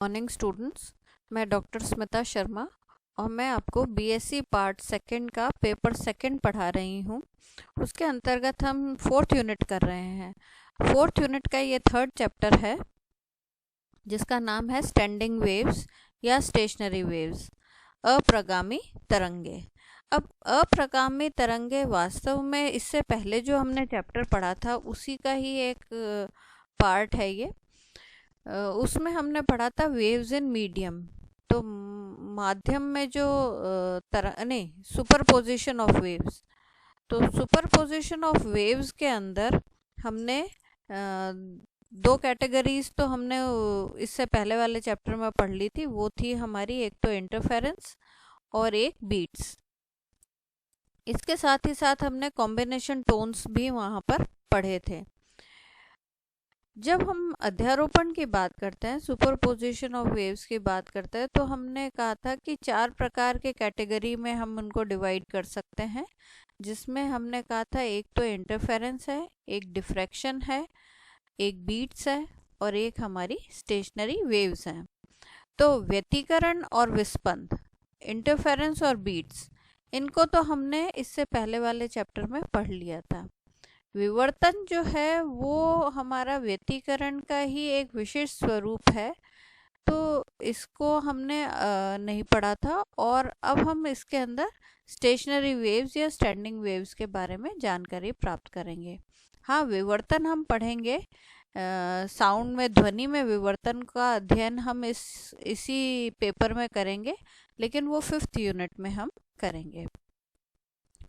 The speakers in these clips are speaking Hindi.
Morning students. मैं डॉक्टर स्मिता शर्मा और मैं आपको बीएससी पार्ट सेकंड का पेपर सेकंड पढ़ा रही हूँ। उसके अंतर्गत हम फोर्थ यूनिट कर रहे हैं। फोर्थ यूनिट का ये थर्ड चैप्टर है जिसका नाम है स्टैंडिंग वेव्स या स्टेशनरी वेव्स, अप्रगामी तरंगे। अब अप्रगामी तरंगे वास्तव में इससे पहले जो हमने चैप्टर पढ़ा था उसी का ही एक पार्ट है ये। उसमें हमने पढ़ा था वेव्स इन मीडियम। तो माध्यम में जो नहीं, सुपरपोजिशन ऑफ वेव्स। तो सुपरपोजिशन ऑफ वेव्स के अंदर हमने दो कैटेगरीज तो हमने इससे पहले वाले चैप्टर में पढ़ ली थी। वो थी हमारी एक तो इंटरफेरेंस और एक बीट्स। इसके साथ ही साथ हमने कॉम्बिनेशन टोन्स भी वहाँ पर पढ़े थे। जब हम अध्यारोपण की बात करते हैं, सुपरपोजिशन ऑफ वेव्स की बात करते हैं, तो हमने कहा था कि चार प्रकार के कैटेगरी में हम उनको डिवाइड कर सकते हैं, जिसमें हमने कहा था एक तो इंटरफेरेंस है, एक डिफ्रैक्शन है, एक बीट्स है और एक हमारी स्टेशनरी वेव्स हैं। तो व्यतिकरण और विस्पंद, इंटरफेरेंस और बीट्स, इनको तो हमने इससे पहले वाले चैप्टर में पढ़ लिया था। विवर्तन जो है वो हमारा व्यतिकरण का ही एक विशेष स्वरूप है, तो इसको हमने नहीं पढ़ा था। और अब हम इसके अंदर स्टेशनरी वेव्स या स्टैंडिंग वेव्स के बारे में जानकारी प्राप्त करेंगे। हाँ, विवर्तन हम पढ़ेंगे। साउंड में, ध्वनि में विवर्तन का अध्ययन हम इसी पेपर में करेंगे, लेकिन वो 5th यूनिट में हम करेंगे।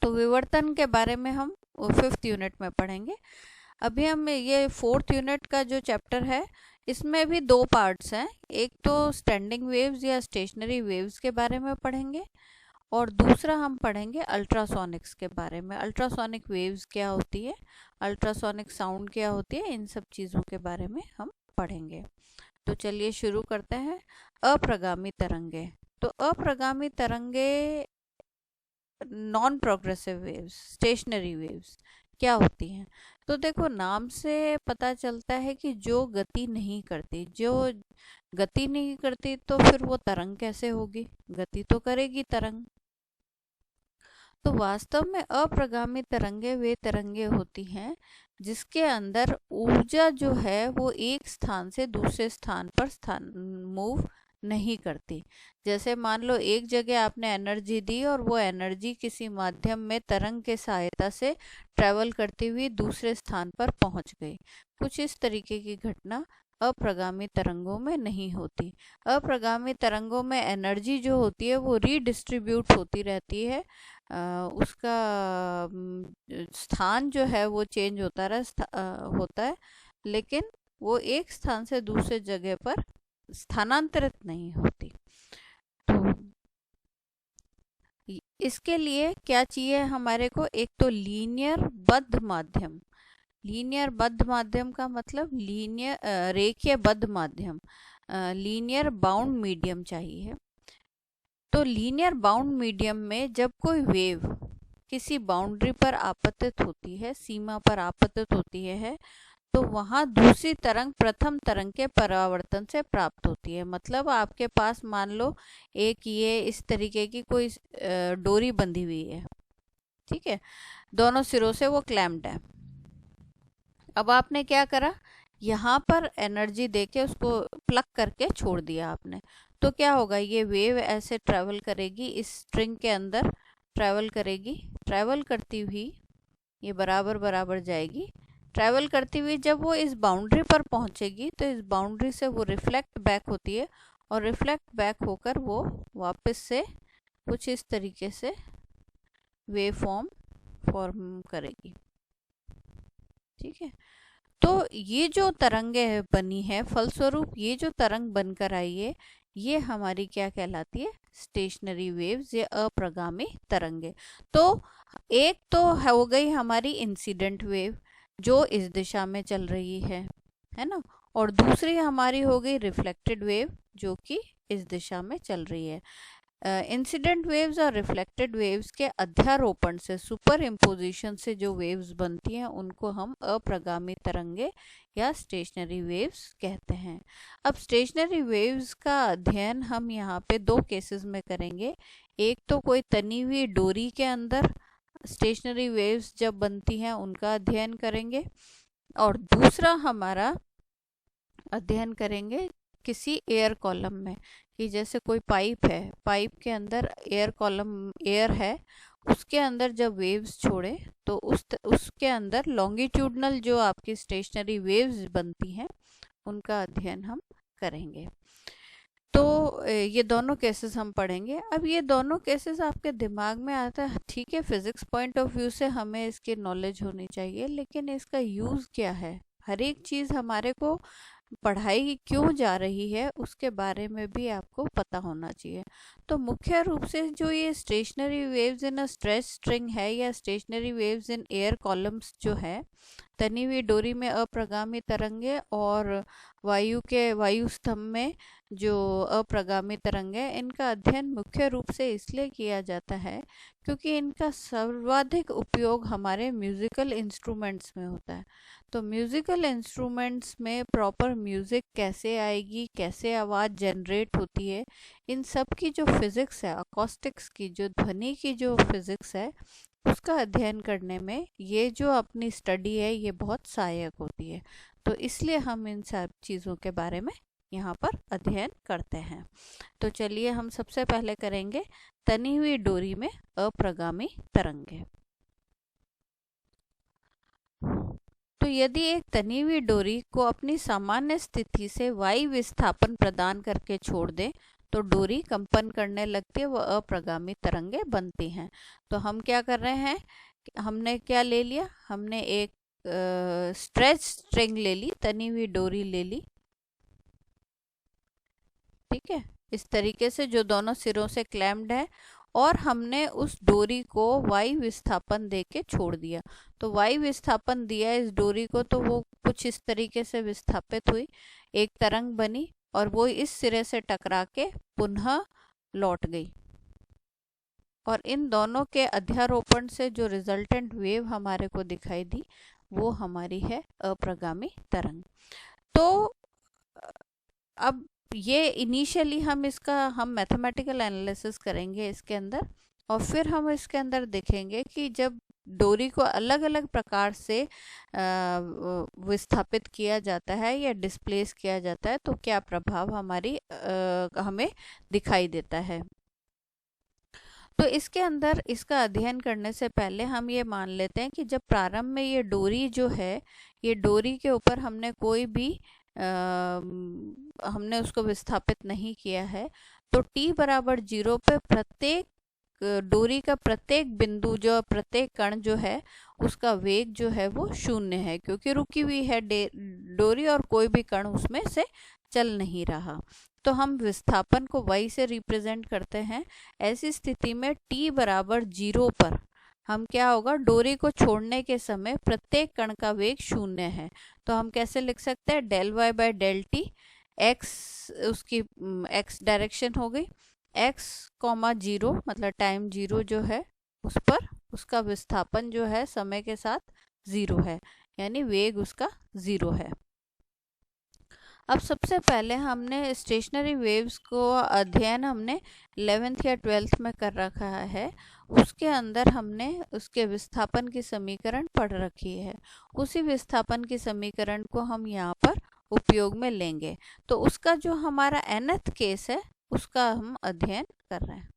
तो विवर्तन के बारे में हम 5th यूनिट में पढ़ेंगे। अभी हम ये 4th यूनिट का जो चैप्टर है इसमें भी दो पार्ट्स हैं। एक तो स्टैंडिंग वेव्स या स्टेशनरी वेव्स के बारे में पढ़ेंगे और दूसरा हम पढ़ेंगे अल्ट्रासोनिक्स के बारे में। अल्ट्रासोनिक वेव्स क्या होती है, अल्ट्रासोनिक साउंड क्या होती है, इन सब चीज़ों के बारे में हम पढ़ेंगे। तो चलिए शुरू करते हैं। अप्रगामी तरंगे। तो अप्रगामी तरंगे non progressive waves, stationery waves क्या होती हैं। तो देखो, नाम से पता चलता है कि जो गति नहीं करती। जो गति नहीं करती तो फिर वो तरंग कैसे होगी, गति तो करेगी तरंग। तो वास्तव में अप्रगामी तरंगे वे तरंगे होती हैं जिसके अंदर ऊर्जा जो है वो एक स्थान से दूसरे स्थान पर मूव नहीं करती। जैसे मान लो एक जगह आपने एनर्जी दी और वो एनर्जी किसी माध्यम में तरंग के सहायता से ट्रेवल करती हुई दूसरे स्थान पर पहुंच गई। कुछ इस तरीके की घटना अप्रगामी तरंगों में नहीं होती। अप्रगामी तरंगों में एनर्जी जो होती है वो रीडिस्ट्रीब्यूट होती रहती है। उसका स्थान जो है वो चेंज होता है, लेकिन वो एक स्थान से दूसरे जगह पर स्थानांतरित नहीं होती। तो इसके लिए क्या चाहिए हमारे को, एक तो लीनियर बद्ध माध्यम। लीनियर बद्ध माध्यम का मतलब रेखीय बद्ध माध्यम, लीनियर बाउंड मीडियम चाहिए। तो लीनियर बाउंड मीडियम में जब कोई वेव किसी बाउंड्री पर आपतित होती है, सीमा पर आपतित होती है, तो वहाँ दूसरी तरंग प्रथम तरंग के परावर्तन से प्राप्त होती है। मतलब आपके पास मान लो एक ये इस तरीके की कोई डोरी बंधी हुई है, ठीक है, दोनों सिरों से वो क्लैम्प्ड है। अब आपने क्या करा, यहाँ पर एनर्जी देके उसको प्लग करके छोड़ दिया आपने। तो क्या होगा, ये वेव ऐसे ट्रैवल करेगी, इस स्ट्रिंग के अंदर ट्रैवल करेगी, ट्रैवल करती हुई ये बराबर बराबर जाएगी। ट्रैवल करती हुई जब वो इस बाउंड्री पर पहुंचेगी तो इस बाउंड्री से वो रिफ्लेक्ट बैक होती है और रिफ्लेक्ट बैक होकर वो वापस से कुछ इस तरीके से वेव फॉर्म करेगी, ठीक है। तो ये जो तरंगे बनी है, फलस्वरूप ये जो तरंग बनकर आई है, ये हमारी क्या कहलाती है, स्टेशनरी वेव्स या अप्रगामी तरंगे। तो एक तो हो गई हमारी इंसिडेंट वेव जो इस दिशा में चल रही है ना, और दूसरी हमारी हो गई रिफ्लेक्टेड वेव जो कि इस दिशा में चल रही है। इंसिडेंट वेव्स और रिफ्लेक्टेड वेव्स के अध्यारोपण से, सुपर इम्पोजिशन से जो वेव्स बनती हैं उनको हम अप्रगामी तरंगे या स्टेशनरी वेव्स कहते हैं। अब स्टेशनरी वेव्स का अध्ययन हम यहाँ पे दो केसेस में करेंगे। एक तो कोई तनी हुई डोरी के अंदर स्टेशनरी वेव्स जब बनती हैं उनका अध्ययन करेंगे, और दूसरा हमारा अध्ययन करेंगे किसी एयर कॉलम में, कि जैसे कोई पाइप है, पाइप के अंदर एयर कॉलम एयर है, उसके अंदर जब वेव्स छोड़े तो उसके अंदर लॉन्गिट्यूडनल जो आपकी स्टेशनरी वेव्स बनती हैं उनका अध्ययन हम करेंगे। तो ये दोनों केसेस हम पढ़ेंगे। अब ये दोनों केसेस आपके दिमाग में आता है, ठीक है, फिजिक्स पॉइंट ऑफ व्यू से हमें इसकी नॉलेज होनी चाहिए, लेकिन इसका यूज़ क्या है, हर एक चीज़ हमारे को पढ़ाई क्यों जा रही है उसके बारे में भी आपको पता होना चाहिए। तो मुख्य रूप से जो ये stationery waves in a stretch string है या stationery waves in air columns जो है, तनी हुई डोरी में अप्रगामी तरंगे और वायु स्तंभ में जो अप्रगामी तरंगे, इनका अध्ययन मुख्य रूप से इसलिए किया जाता है क्योंकि इनका सर्वाधिक उपयोग हमारे म्यूजिकल इंस्ट्रूमेंट्स में होता है। तो म्यूजिकल इंस्ट्रूमेंट्स में प्रॉपर म्यूजिक कैसे आएगी, कैसे आवाज़ जनरेट होती है, इन सब की जो फिज़िक्स है, अकॉस्टिक्स की जो ध्वनि की जो फिज़िक्स है, उसका अध्ययन करने में ये जो अपनी स्टडी है ये बहुत सहायक होती है। तो इसलिए हम इन सब चीज़ों के बारे में यहाँ पर अध्ययन करते हैं। तो चलिए हम सबसे पहले करेंगे तनी हुई डोरी में अप्रगामी तरंगे। तो यदि एक तनी हुई डोरी को अपनी सामान्य स्थिति से वाई विस्थापन प्रदान करके छोड़ दें तो डोरी कंपन करने लगती है, वह अप्रगामी तरंगे बनती हैं। तो हम क्या कर रहे हैं, हमने क्या ले लिया, हमने एक स्ट्रेच स्ट्रिंग ले ली, तनी हुई डोरी ले ली, ठीक है, इस तरीके से जो दोनों सिरों से क्लैम्प्ड है, और हमने उस डोरी को वाई विस्थापन दे के छोड़ दिया। तो वाई विस्थापन दिया इस डोरी को तो वो कुछ इस तरीके से विस्थापित हुई, एक तरंग बनी और वो इस सिरे से टकरा के पुनः लौट गई, और इन दोनों के अध्यारोपण से जो रिजल्टेंट वेव हमारे को दिखाई दी वो हमारी है अप्रगामी तरंग। तो अब ये इनिशियली हम मैथमेटिकल एनालिसिस करेंगे इसके अंदर, और फिर हम इसके अंदर देखेंगे कि जब डोरी को अलग अलग प्रकार से विस्थापित किया जाता है या डिस्प्लेस किया जाता है तो क्या प्रभाव हमें दिखाई देता है। तो इसके अंदर इसका अध्ययन करने से पहले हम ये मान लेते हैं कि जब प्रारंभ में ये डोरी जो है, ये डोरी के ऊपर हमने कोई भी हमने उसको विस्थापित नहीं किया है, तो t बराबर 0 पे प्रत्येक डोरी का प्रत्येक बिंदु जो प्रत्येक कण जो है उसका वेग जो है वो 0 है, क्योंकि रुकी हुई है डोरी और कोई भी कण उसमें से चल नहीं रहा। तो हम विस्थापन को y से रिप्रेजेंट करते हैं। ऐसी स्थिति में t बराबर 0 पर हम क्या होगा, डोरी को छोड़ने के समय प्रत्येक कण का वेग 0 है। तो हम कैसे लिख सकते हैं, del y by del t, x उसकी x डायरेक्शन हो गई, x कॉमा 0 मतलब टाइम 0 जो है उस पर उसका विस्थापन जो है समय के साथ 0 है, यानी वेग उसका 0 है। अब सबसे पहले हमने स्टेशनरी वेव्स को अध्ययन हमने 11th या 12th में कर रखा है, उसके अंदर हमने उसके विस्थापन की समीकरण पढ़ रखी है। उसी विस्थापन की समीकरण को हम यहाँ पर उपयोग में लेंगे। तो उसका जो हमारा nth केस है उसका हम अध्ययन कर रहे हैं।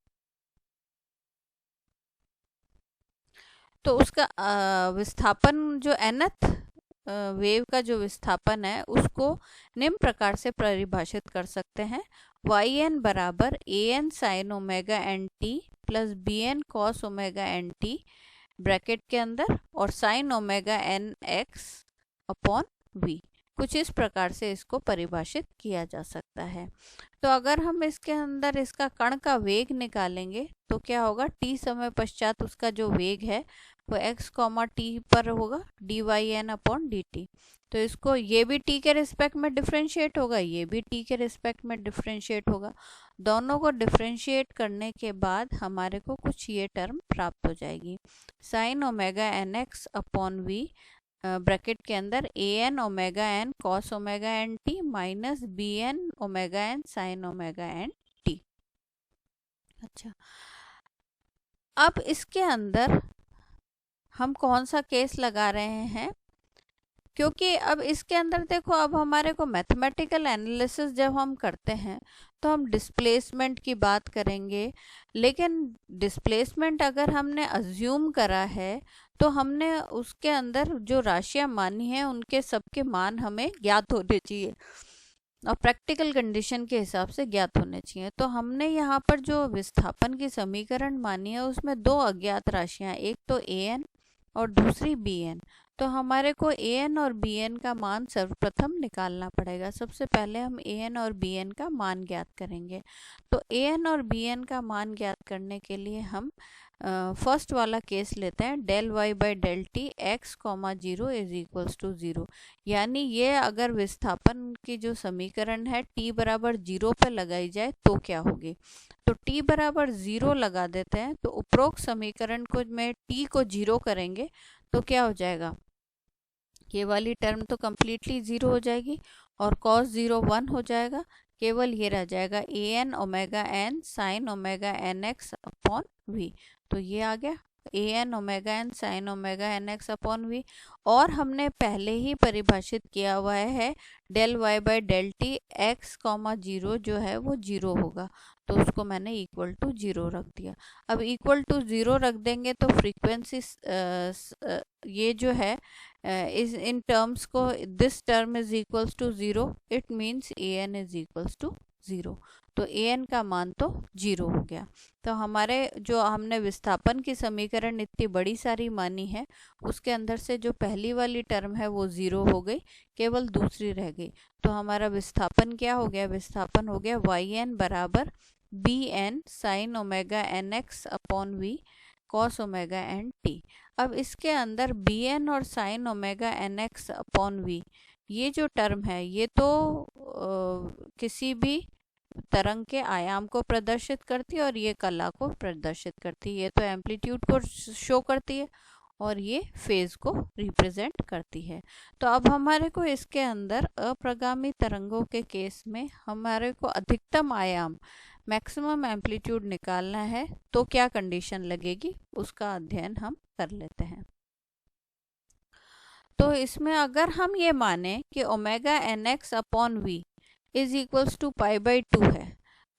तो उसका विस्थापन जो nth वेव का जो विस्थापन है उसको निम्न प्रकार से परिभाषित कर सकते हैं, वाई एन बराबर A N sine omega N T plus B N cos omega N T bracket के अंदर और sine omega N x upon V. कुछ इस प्रकार से इसको परिभाषित किया जा सकता है। तो अगर हम इसके अंदर इसका कण का वेग निकालेंगे तो क्या होगा, t समय पश्चात उसका जो वेग है वो x t पर होगा dy/dt। तो इसको ये भी t के रिस्पेक्ट में डिफ्रेंशिएट होगा, ये भी t के रिस्पेक्ट में डिफ्रेंशिएट होगा। दोनों को डिफ्रेंशिएट करने के बाद हमारे को कुछ ये टर्म प्राप्त हो जाएगी, sin omega N x upon v bracket के अंदर a n omega n cos omega N t minus b n omega n sine omega N t. अच्छा, अब इसके अंदर हम कौन सा केस लगा रहे हैं, क्योंकि अब इसके अंदर देखो, अब हमारे को मैथमेटिकल एनालिसिस जब हम करते हैं तो हम डिस्प्लेसमेंट की बात करेंगे, लेकिन डिस्प्लेसमेंट अगर हमने अज्यूम करा है तो हमने उसके अंदर जो राशियां मानी हैं उनके सबके मान हमें ज्ञात होने चाहिए और प्रैक्टिकल कंडीशन के हिसाब से ज्ञात होने चाहिए। तो हमने यहाँ पर जो विस्थापन की समीकरण मानी है उसमें दो अज्ञात राशियां, एक तो ए एन और दूसरी बी एन। तो हमारे को ए एन और बी एन का मान सर्वप्रथम निकालना पड़ेगा। सबसे पहले हम ए एन और बी एन का मान ज्ञात करेंगे। तो ए एन और बी एन का मान ज्ञात करने के लिए हम फर्स्ट वाला केस लेते हैं, del y by del t x comma zero is equals to zero. यानी ये अगर विस्थापन की जो समीकरण है t बराबर जीरो पे लगाई जाए तो क्या होगी। तो t बराबर ज़ीरो लगा देते हैं, तो उपरोक्त समीकरण को में t को जीरो करेंगे तो क्या हो जाएगा, ये वाली टर्म तो कम्प्लीटली ज़ीरो हो जाएगी और cos ज़ीरो 1 हो जाएगा। केवल ये रह जाएगा a n omega n sine omega N x upon v. तो ये आ गया a n omega n sine omega N x upon v. और हमने पहले ही परिभाषित किया हुआ है del y by del t x comma zero जो है वो जीरो होगा, तो उसको मैंने इक्वल टू जीरो रख दिया। अब इक्वल टू जीरो रख देंगे तो फ्रीक्वेंसी ये जो है इस इन टर्म्स को, this term is equals to zero, it means a n is equals to zero. तो ए एन का मान तो जीरो हो गया। तो हमारे जो हमने विस्थापन की समीकरण इतनी बड़ी सारी मानी है उसके अंदर से जो पहली वाली टर्म है वो ज़ीरो हो गई, केवल दूसरी रह गई। तो हमारा विस्थापन क्या हो गया, विस्थापन हो गया वाई एन बराबर b n sine omega N x upon v cos omega N t. अब इसके अंदर बी एन और sine omega N x upon v, ये जो टर्म है ये तो किसी भी तरंग के आयाम को प्रदर्शित करती है और ये कला को प्रदर्शित करती है। ये तो एम्पलीट्यूड को शो करती है और ये फेज को रिप्रेजेंट करती है। तो अब हमारे को इसके अंदर अप्रगामी तरंगों के केस में हमारे को अधिकतम आयाम मैक्सिमम एम्पलीट्यूड निकालना है, तो क्या कंडीशन लगेगी उसका अध्ययन हम कर लेते हैं। तो इसमें अगर हम ये माने कि omega N x upon v is equals to pi by two है,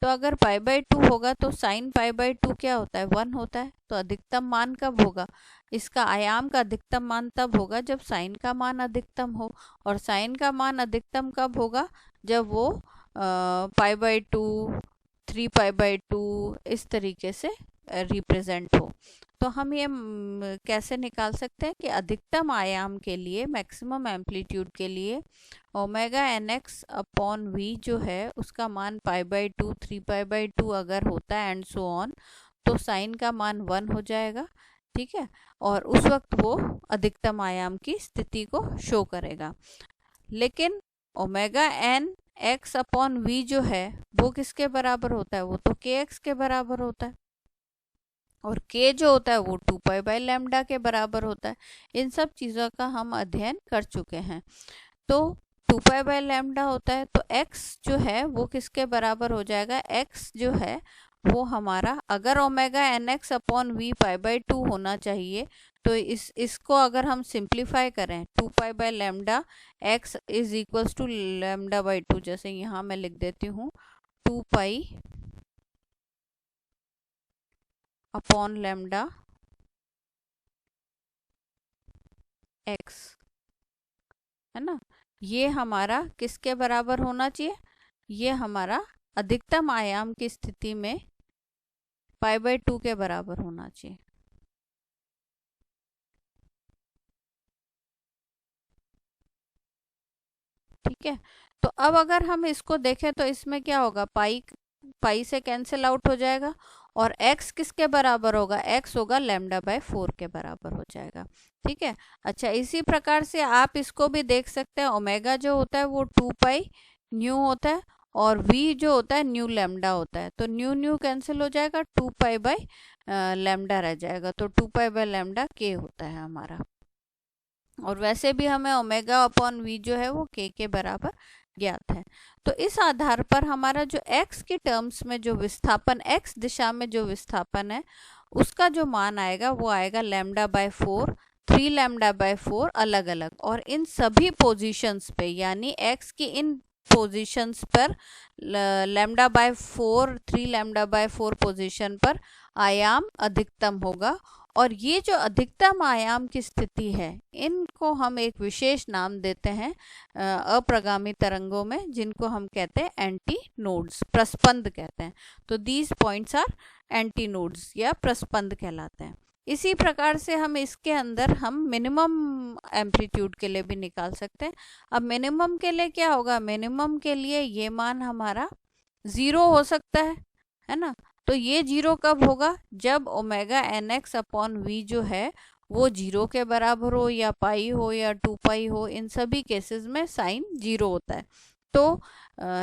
तो अगर पाई बाई टू होगा तो साइन पाई बाई टू क्या होता है, 1 होता है। तो अधिकतम मान कब होगा, इसका आयाम का अधिकतम मान तब होगा जब साइन का मान अधिकतम हो, और साइन का मान अधिकतम कब होगा, जब वो पाई by two 3 pi by to इस तरीके से रिप्रेजेंट हो। तो हम ये कैसे निकाल सकते हैं कि अधिकतम आयाम के लिए, मैक्सिमम एम्पलीट्यूड के लिए omega N x upon v जो है उसका मान pi by two 3 pi by two अगर होता है एंड सो ऑन, तो साइन का मान 1 हो जाएगा, ठीक है, और उस वक्त वो अधिकतम आयाम की स्थिति को शो करेगा। लेकिन omega N x upon v जो है वो किसके बराबर होता है, वो तो के एक्स के बराबर होता है, और k जो होता है वो 2 पाई बाई लैम्डा के बराबर होता है। इन सब चीज़ों का हम अध्ययन कर चुके हैं। तो 2 पाई बाई लैम्डा होता है, तो x जो है वो किसके बराबर हो जाएगा, x जो है वो हमारा, अगर omega N x upon v pi by two होना चाहिए तो इसको अगर हम सिंप्लीफाई करें 2 pi by lambda x is equals to lambda by two, जैसे यहाँ मैं लिख देती हूँ 2 पाई अपॉन लैम्डा x, है ना, ये हमारा किसके बराबर होना चाहिए, ये हमारा अधिकतम आयाम की स्थिति में पाई बाई टू के बराबर होना चाहिए। ठीक है। तो अब अगर हम इसको देखें तो इसमें क्या होगा, पाई पाई से कैंसिल आउट हो जाएगा, और x किसके बराबर होगा, x होगा λ/4 के बराबर हो जाएगा। ठीक है। अच्छा, इसी प्रकार से आप इसको भी देख सकते हैं, ओमेगा जो होता है वो 2 पाई न्यू होता है, और v जो होता है न्यू लैम्डा होता है। तो न्यू न्यू कैंसिल हो जाएगा, 2 पाई बाई लैम्डा रह जाएगा, तो 2 पाई बाई लैम्डा k होता है हमारा। और वैसे भी हमें ओमेगा अपॉन वी जो है वो k के बराबर ज्ञात है। तो इस आधार पर हमारा जो x की टर्म्स में जो विस्थापन, x दिशा में जो विस्थापन है, उसका जो मान आएगा वो आएगा λ/4, 3 λ/4 अलग अलग, और इन सभी पोजीशंस पे, यानी x की इन पोजीशंस पर λ/4, 3 λ/4 पोजीशन पर आयाम अधिकतम होगा। और ये जो अधिकतम आयाम की स्थिति है, इनको हम एक विशेष नाम देते हैं अप्रगामी तरंगों में, जिनको हम कहते हैं एंटी नोड्स, प्रस्पंद कहते हैं। तो these points are antinodes या प्रस्पंद कहलाते हैं। इसी प्रकार से हम इसके अंदर हम मिनिमम एम्पलीट्यूड के लिए भी निकाल सकते हैं। अब मिनिमम के लिए क्या होगा, मिनिमम के लिए ये मान हमारा 0 हो सकता है ना। तो ये 0 कब होगा, जब ओमेगा nx अपॉन वी जो है वो 0 के बराबर हो, या पाई हो, या 2 पाई हो। इन सभी केसेस में साइन 0 होता है। तो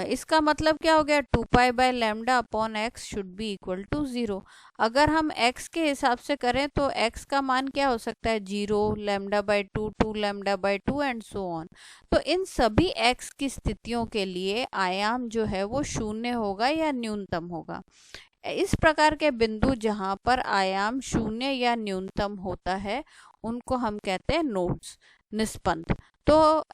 इसका मतलब क्या हो गया, 2 pi by lambda upon x should be equal to 0। अगर हम x के हिसाब से करें तो x का मान क्या हो सकता है, 0, λ/2, 2 λ/2 एंड सो ऑन। तो इन सभी x की स्थितियों के लिए आयाम जो है वो शून्य होगा या न्यूनतम होगा। इस प्रकार के बिंदु जहां पर आयाम शून्य या न्यूनतम होता है, उनको हम कहते हैं नोड्स, निस्पंद। तो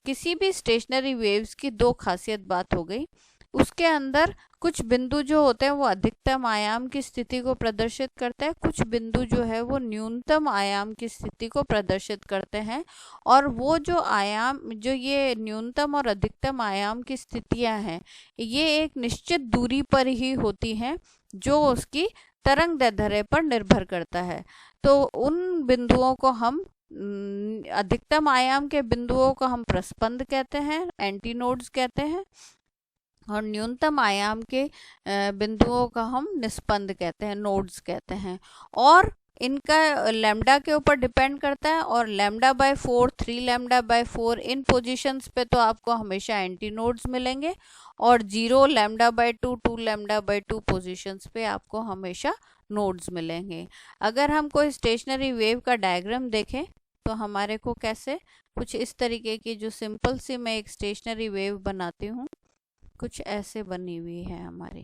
किसी भी स्टेशनरी वेव्स की दो खासियत बात हो गई। उसके अंदर कुछ बिंदु जो होते हैं वो अधिकतम आयाम की स्थिति को प्रदर्शित करते हैं, कुछ बिंदु जो है वो न्यूनतम आयाम की स्थिति को प्रदर्शित करते हैं। और वो जो आयाम, जो ये न्यूनतम और अधिकतम आयाम की स्थितियां हैं, ये एक निश्चित दूरी पर ही होती हैं, जो उसकी तरंग दैर्ध्य पर निर्भर करता है। तो उन बिंदुओं को हम अधिकतम आयाम के बिंदुओं को हम प्रस्पंद कहते हैं, एंटीनोड्स कहते हैं, और न्यूनतम आयाम के बिंदुओं का हम निस्पंद कहते हैं, नोड्स कहते हैं। और इनका लैम्डा के ऊपर डिपेंड करता है, और λ/4, 3 λ/4 इन पोजीशंस पे तो आपको हमेशा एंटी नोड्स मिलेंगे, और 0, λ/2, 2 λ/2 पोजीशंस पे आपको हमेशा नोड्स मिलेंगे। अगर हम कोई स्टेशनरी वेव का डायग्राम देखें तो हमारे को कैसे, कुछ इस तरीके की, जो सिंपल सी मैं एक स्टेशनरी वेव बनाती हूँ, कुछ ऐसे बनी हुई है हमारी।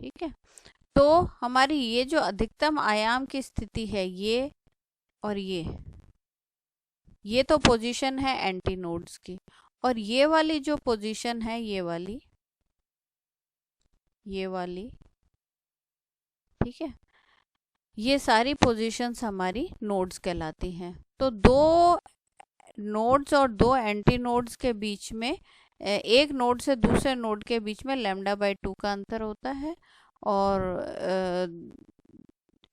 ठीक है। तो हमारी ये जो अधिकतम आयाम की स्थिति है, ये और ये तो पोजीशन है एंटी नोड्स की, और ये वाली जो पोजीशन है, ये वाली, ठीक है, ये सारी पोजीशंस हमारी नोड्स कहलाती हैं। तो दो नोड्स और दो एंटी नोड्स के बीच में, एक नोड से दूसरे नोड के बीच में λ/2 का अंतर होता है, और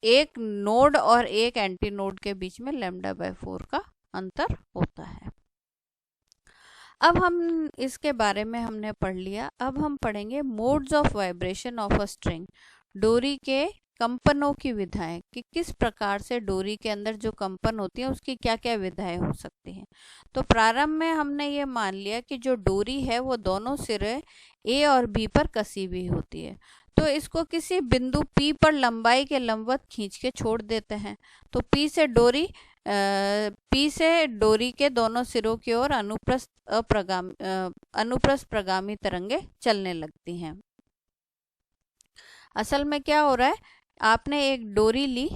एक नोड और एक एंटी नोड के बीच में λ/4 का अंतर होता है। अब हम इसके बारे में हमने पढ़ लिया। अब हम पढ़ेंगे modes of vibration of a string, डोरी के कंपनों की विधाएं, कि किस प्रकार से डोरी के अंदर जो कंपन होती है उसकी क्या क्या विधाएं हो सकती हैं। तो प्रारंभ में हमने ये मान लिया कि जो डोरी है वो दोनों सिरे ए और बी पर कसी हुई होती है। तो इसको किसी बिंदु P पर लंबाई के लंबवत खींच के छोड़ देते हैं। तो P से डोरी के दोनों सिरों की ओर अनुप्रस्थ प्रगामी तरंगे चलने लगती हैं। असल में क्या हो रहा है, आपने एक डोरी ली,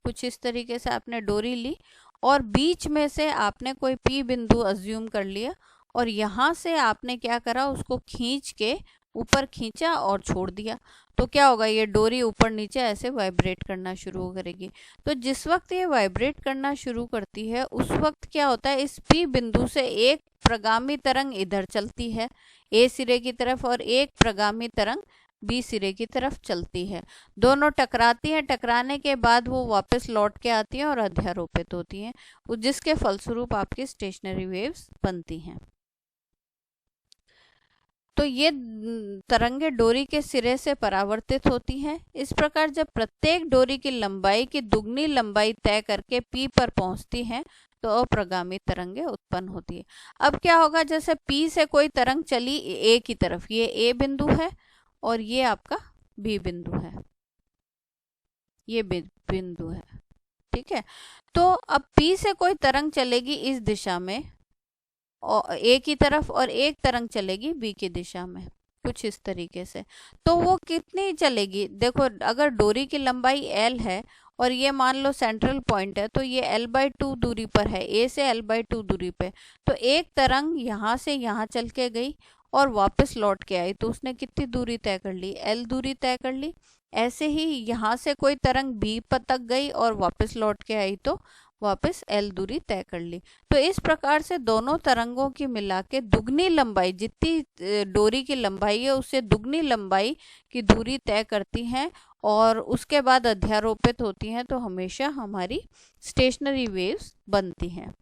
कुछ इस तरीके से आपने डोरी ली, और बीच में से आपने कोई P बिंदु अज्यूम कर लिया, और यहाँ से आपने क्या करा, उसको खींच के ऊपर खींचा और छोड़ दिया। तो क्या होगा, ये डोरी ऊपर नीचे ऐसे वाइब्रेट करना शुरू करेगी। तो जिस वक्त ये वाइब्रेट करना शुरू करती है, उस वक्त क्या होता है, इस P बिंदु से एक प्रगामी तरंग इधर चलती है ए सिरे की तरफ, और एक प्रगामी तरंग बी सिरे की तरफ चलती है। दोनों टकराती हैं, टकराने के बाद वो वापस लौट के आती हैं और अध्यारोपित होती हैं, जिसके फलस्वरूप आपकी स्टेशनरी वेव्स बनती हैं। तो ये तरंगे डोरी के सिरे से परावर्तित होती हैं। इस प्रकार जब प्रत्येक डोरी की लंबाई की दुगनी लंबाई तय करके P पर पहुंचती हैं तो अप्रगामी तरंगे उत्पन्न होती है। अब क्या होगा, जैसे P से कोई तरंग चली A की तरफ, ये A बिंदु है और ये आपका B बिंदु है, ये बिंदु है, ठीक है। तो अब P से कोई तरंग चलेगी इस दिशा में और ए की तरफ, और एक तरंग चलेगी बी की दिशा में, कुछ इस तरीके से। तो वो कितनी चलेगी, देखो अगर डोरी की लंबाई एल है और ये मान लो सेंट्रल पॉइंट है, तो ये l/2 दूरी पर है, ए से l/2 दूरी पे। तो एक तरंग यहाँ से यहाँ चल के गई और वापस लौट के आई, तो उसने कितनी दूरी तय कर ली, l दूरी तय कर ली। ऐसे ही यहाँ से कोई तरंग बी पर तक गई और वापस लौट के आई, तो वापस l दूरी तय कर ली। तो इस प्रकार से दोनों तरंगों की मिला के दुगनी लंबाई, जितनी डोरी की लंबाई है उससे दुगनी लंबाई की दूरी तय करती हैं और उसके बाद अध्यारोपित होती हैं, तो हमेशा हमारी स्टेशनरी वेव्स बनती हैं।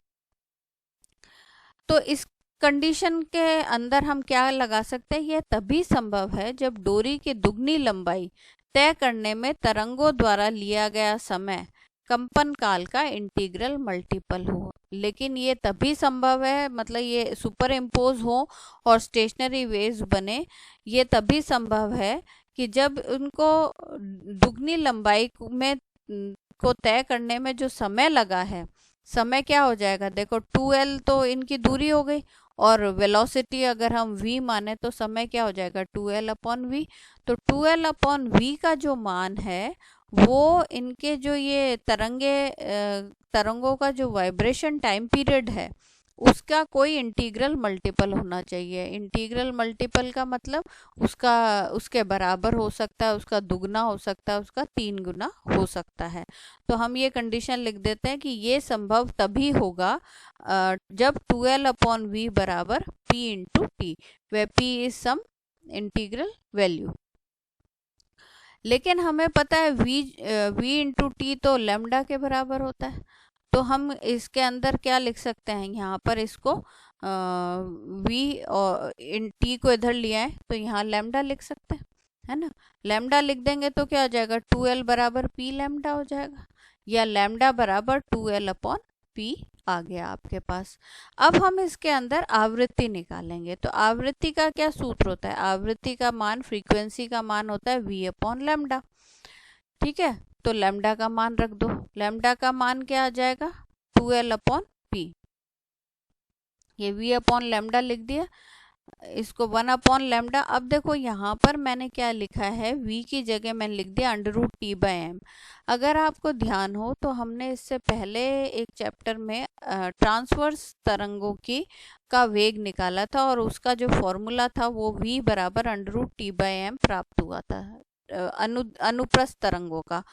तो इस कंडीशन के अंदर हम क्या लगा सकते हैं, यह तभी संभव है जब डोरी की दुगनी लंबाई तय करने में तरंगों द्वारा लिया गया समय कंपन काल का इंटीग्रल मल्टीपल हो। लेकिन ये तभी संभव है, मतलब ये सुपर इम्पोज हो और स्टेशनरी वेव्स बने, ये तभी संभव है कि जब उनको दुगनी लंबाई में को तय करने में जो समय लगा है, समय क्या हो जाएगा, देखो 2l तो इनकी दूरी हो गई और वेलोसिटी अगर हम v माने तो समय क्या हो जाएगा 2l/v। तो 2l/v का जो मान है वो इनके जो ये तरंगों का जो वाइब्रेशन टाइम पीरियड है उसका कोई इंटीग्रल मल्टीपल होना चाहिए। इंटीग्रल मल्टीपल का मतलब उसके बराबर हो सकता है, उसका दुगना हो सकता है, उसका 3 गुना हो सकता है। तो हम ये कंडीशन लिख देते हैं कि ये संभव तभी होगा जब 2l/v बराबर p/t, where p is some integral value. लेकिन हमें पता है v/t तो लैम्डा के बराबर होता है, तो हम इसके अंदर क्या लिख सकते हैं, यहाँ पर इसको v और इन t को इधर लिया है तो यहाँ लैम्डा लिख सकते हैं, है ना। लैम्डा लिख देंगे तो क्या हो जाएगा 2l बराबर p लैम्डा हो जाएगा, या लैम्डा बराबर 2l/p आ गया आपके पास। अब हम इसके अंदर आवृत्ति निकालेंगे, तो आवृत्ति का क्या सूत्र होता है, आवृत्ति का मान, फ्रीक्वेंसी का मान होता है v/लैम्डा, ठीक है। तो लैम्डा का मान रख दो, लैम्डा का मान क्या आ जाएगा 2l/p, ये v/लैम्डा लिख दिया, इसको 1/लैम्डा। अब देखो यहाँ पर मैंने क्या लिखा है, v की जगह मैंने लिख दिया √t/m। अगर आपको ध्यान हो तो हमने इससे पहले एक चैप्टर में ट्रांसवर्स तरंगों का वेग निकाला था और उसका जो फॉर्मूला था वो v बराबर √t/m प्राप्त हुआ था, अनुप्रस्थ तरंगों का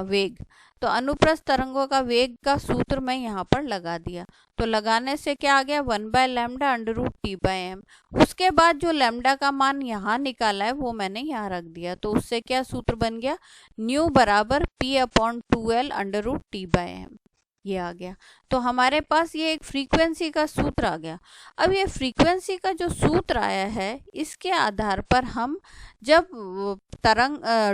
वेग। तो अनुप्रस्थ तरंगों का वेग का सूत्र मैं यहाँ पर लगा दिया, तो लगाने से क्या आ गया 1/लैम्डा √t/m। उसके बाद जो लैम्डा का मान यहाँ निकाला है वो मैंने यहाँ रख दिया, तो उससे क्या सूत्र बन गया, न्यू बराबर p/2l √t/m, ये आ गया। तो हमारे पास ये एक फ्रीक्वेंसी का सूत्र आ गया। अब ये फ्रीक्वेंसी का जो सूत्र आया है इसके आधार पर हम जब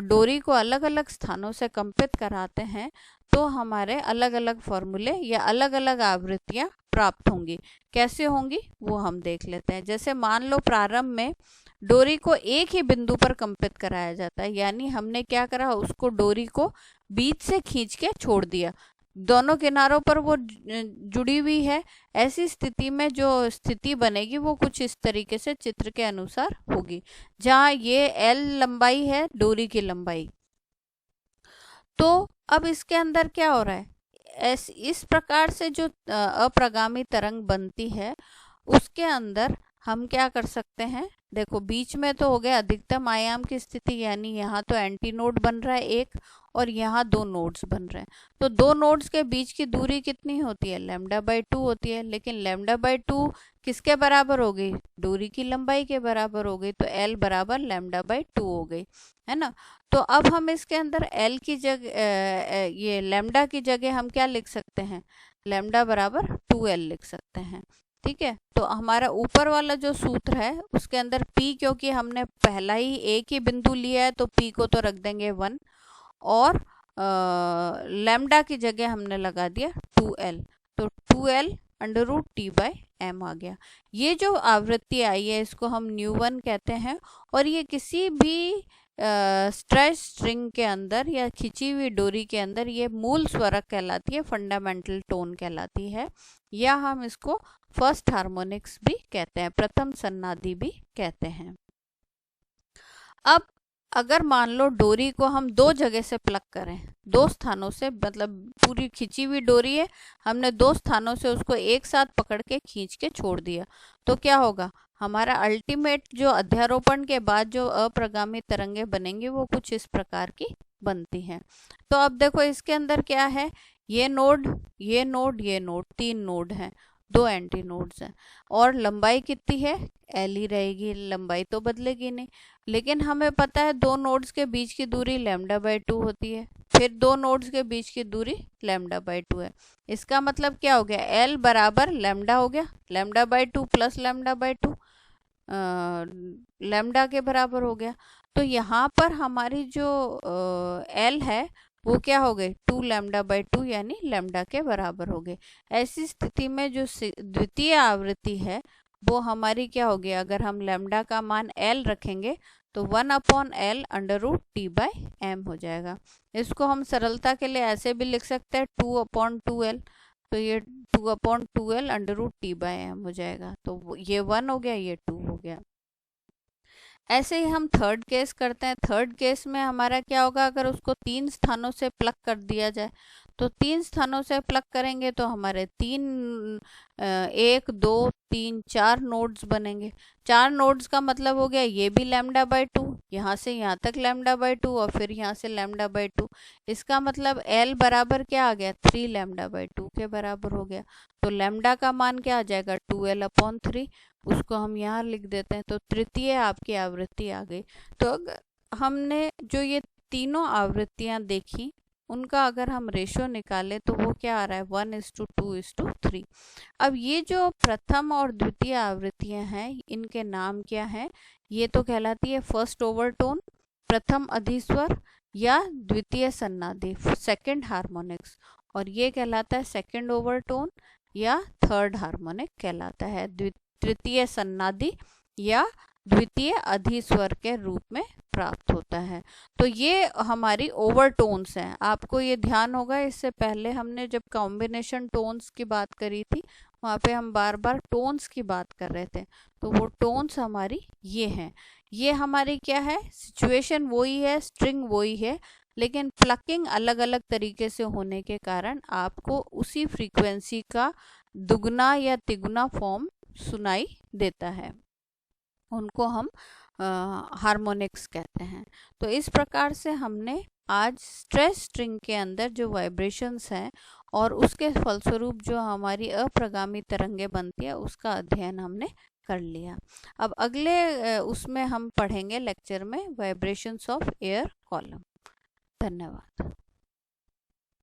डोरी को अलग अलग स्थानों से कंपित कराते हैं तो हमारे अलग अलग फॉर्मूले या अलग अलग आवृत्तियां प्राप्त होंगी। कैसे होंगी वो हम देख लेते हैं। जैसे मान लो प्रारंभ में डोरी को एक ही बिंदु पर कंपित कराया जाता है, यानी हमने क्या करा, उसको डोरी को बीच से खींच के छोड़ दिया, दोनों किनारों पर वो जुड़ी हुई है। ऐसी स्थिति में जो स्थिति बनेगी वो कुछ इस तरीके से चित्र के अनुसार होगी, जहाँ ये l लंबाई है डोरी की लंबाई। तो अब इसके अंदर क्या हो रहा है, इस प्रकार से जो अप्रगामी तरंग बनती है उसके अंदर हम क्या कर सकते हैं, देखो बीच में तो हो गया अधिकतम आयाम की स्थिति, यानी यहाँ तो एंटी नोड बन रहा है एक, और यहाँ दो नोड्स बन रहे हैं। तो दो नोड्स के बीच की दूरी कितनी होती है, λ/2 होती है। लेकिन λ/2 किसके बराबर हो गई, दूरी की लंबाई के बराबर हो गई, तो L बराबर λ/2 हो गई, है ना। तो अब हम इसके अंदर L की जगह ये लैम्डा की जगह हम क्या लिख सकते हैं, लैम्डा बराबर 2L लिख सकते हैं। ठीक है, तो हमारा ऊपर वाला जो सूत्र है उसके अंदर P, क्योंकि हमने पहला ही एक ही बिंदु लिया है तो P को तो रख देंगे 1, और लैम्डा की जगह हमने लगा दिया 2L, तो 2L √T/m आ गया। ये जो आवृत्ति आई है इसको हम ν1 कहते हैं, और ये किसी भी स्ट्रेच स्ट्रिंग के अंदर या खिंची हुई डोरी के अंदर ये मूल स्वरक कहलाती है, फंडामेंटल टोन कहलाती है, या हम इसको फर्स्ट हार्मोनिक्स भी कहते हैं, प्रथम सन्नादि भी कहते हैं। अब अगर मान लो डोरी को हम दो जगह से प्लग करें, दो स्थानों से, मतलब पूरी खिंची हुई डोरी है, हमने दो स्थानों से उसको एक साथ पकड़ के खींच के छोड़ दिया, तो क्या होगा, हमारा अल्टीमेट जो अध्यारोपण के बाद जो अप्रगामी तरंगे बनेंगी वो कुछ इस प्रकार की बनती हैं। तो अब देखो इसके अंदर क्या है, ये नोड, ये नोड, ये नोड, तीन नोड हैं, दो एंटी नोड्स हैं, और लंबाई कितनी है, L ही रहेगी, लंबाई तो बदलेगी नहीं। लेकिन हमें पता है दो नोड्स के बीच की दूरी λ/2 होती है, फिर दो नोड्स के बीच की दूरी λ/2 है। इसका मतलब क्या हो गया, L बराबर लैम्डा हो गया, λ/2 प्लस λ/2 लैम्डा के बराबर हो गया। तो यहाँ पर हमारी जो L है वो क्या हो गई, 2λ/2, यानी लैम्डा के बराबर हो गए। ऐसी स्थिति में जो द्वितीय आवृत्ति है वो हमारी क्या होगी, अगर हम लैम्डा का मान L रखेंगे तो 1/L √T/m हो जाएगा। इसको हम सरलता के लिए ऐसे भी लिख सकते हैं 2/2L, तो ये 2/2L √T/m हो जाएगा, तो ये 1 हो गया, ये 2 हो गया। ऐसे ही हम थर्ड केस करते हैं। थर्ड केस में हमारा क्या होगा, अगर उसको तीन स्थानों से प्लग कर दिया जाए, तो तीन स्थानों से प्लग करेंगे तो हमारे तीन 1 2 3 4 नोड्स बनेंगे। चार नोड्स का मतलब हो गया ये भी λ/2, यहाँ से यहाँ तक λ/2, और फिर यहाँ से λ/2। इसका मतलब L बराबर क्या आ गया, 3λ/2 के बराबर हो गया। तो लैम्डा का मान क्या आ जाएगा, 2L/3, उसको हम यहाँ लिख देते हैं। तो तृतीय आपकी आवृत्ति आ गई। तो अगर हमने जो ये तीनों आवृत्तियां देखी उनका अगर हम रेशो निकालें तो वो क्या आ रहा है, 1:2:3। अब ये जो प्रथम और द्वितीय आवृत्तियां हैं इनके नाम क्या हैं, ये तो कहलाती है फर्स्ट ओवरटोन, प्रथम अधिस्वर, या द्वितीय सन्नादि, सेकंड हार्मोनिक्स, और ये कहलाता है सेकंड ओवरटोन या थर्ड हार्मोनिक कहलाता है, तृतीय सन्नादि या द्वितीय अधिस्वर के रूप में प्राप्त होता है। तो ये हमारी ओवरटोन्स हैं। आपको ये ध्यान होगा, इससे पहले हमने जब कॉम्बिनेशन टोन्स की बात करी थी वहाँ पे हम बार बार टोन्स की बात कर रहे थे, तो वो टोन्स हमारी ये हैं। ये हमारी क्या है, सिचुएशन वही है, स्ट्रिंग वही है, लेकिन प्लकिंग अलग अलग तरीके से होने के कारण आपको उसी फ्रीक्वेंसी का दुगना या तिगुना फॉर्म सुनाई देता है, उनको हम हार्मोनिक्स कहते हैं। तो इस प्रकार से हमने आज स्ट्रेस स्ट्रिंग के अंदर जो वाइब्रेशंस हैं और उसके फलस्वरूप जो हमारी अप्रगामी तरंगे बनती है उसका अध्ययन हमने कर लिया। अब अगले उसमें हम पढ़ेंगे लेक्चर में वाइब्रेशंस ऑफ एयर कॉलम। धन्यवाद।